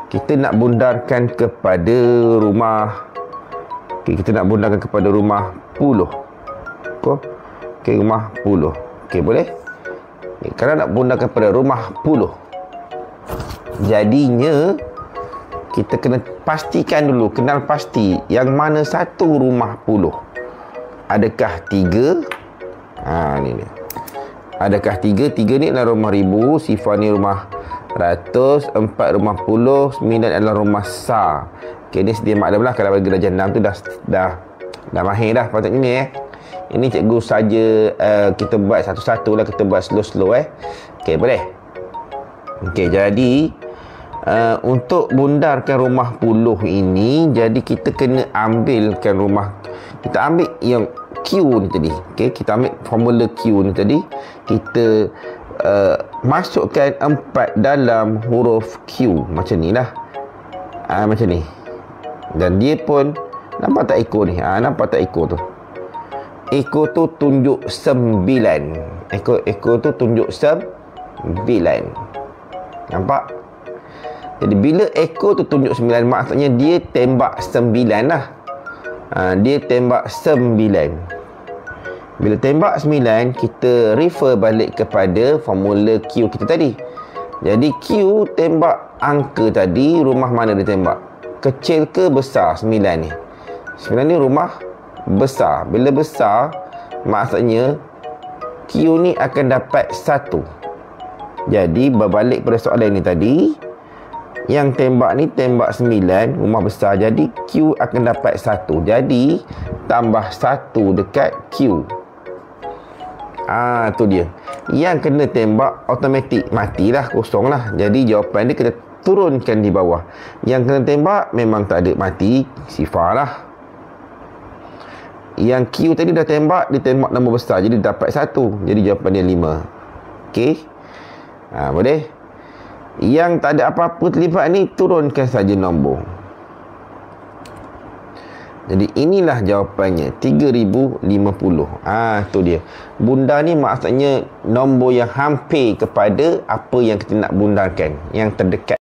kita nak bundarkan kepada rumah. Kita nak bundarkan kepada rumah puluh. Rumah puluh. Boleh? Kalau nak bundarkan kepada rumah puluh, jadinya kita kena pastikan dulu, kenal pasti yang mana satu rumah puluh. Adakah tiga? Ni dia. Adakah tiga? Tiga ni adalah rumah ribu, sifar ni rumah ratus, empat rumah puluh, 9 adalah rumah sa. Ni sedia maklum lah, kalau bagi darjah 6 tu dah mahir dah patutnya ni Ini cikgu saja kita buat satu-satu lah, kita buat slow-slow boleh? Jadi untuk bundarkan rumah puluh ini, jadi kita kena ambilkan rumah, kita ambil yang Q ni tadi. Kita ambil formula Q ni tadi, kita masukkan 4 dalam huruf Q macam ni lah. Macam ni. Dan dia pun nampak tak ekor ni? Nampak tak ekor tu? Ekor tu tunjuk 9. Ekor tu tunjuk 9. Nampak? Jadi bila ekor tu tunjuk 9, maksudnya dia tembak 9 lah. Dia tembak 9. Bila tembak 9, kita refer balik kepada formula Q kita tadi. Jadi Q tembak angka tadi, rumah mana dia tembak? Kecil ke besar 9 ni? 9 ni rumah besar. Bila besar, maksudnya Q ni akan dapat 1. Jadi berbalik pada soalan ni tadi, yang tembak ni tembak 9, rumah besar, jadi Q akan dapat 1. Jadi tambah 1 dekat Q. Tu dia. Yang kena tembak automatik matilah, kosong lah. Jadi jawapan dia kita turunkan di bawah. Yang kena tembak memang tak ada, mati, sifar lah. Yang Q tadi dah tembak, dia tembak nombor besar, jadi dapat 1. Jadi jawapan dia 5. Boleh? Yang tak ada apa-apa terlibat ni, turunkan saja nombor. Jadi inilah jawapannya, 3050. Tu dia. Bundar ni maksudnya nombor yang hampir kepada apa yang kita nak bundarkan, yang terdekat.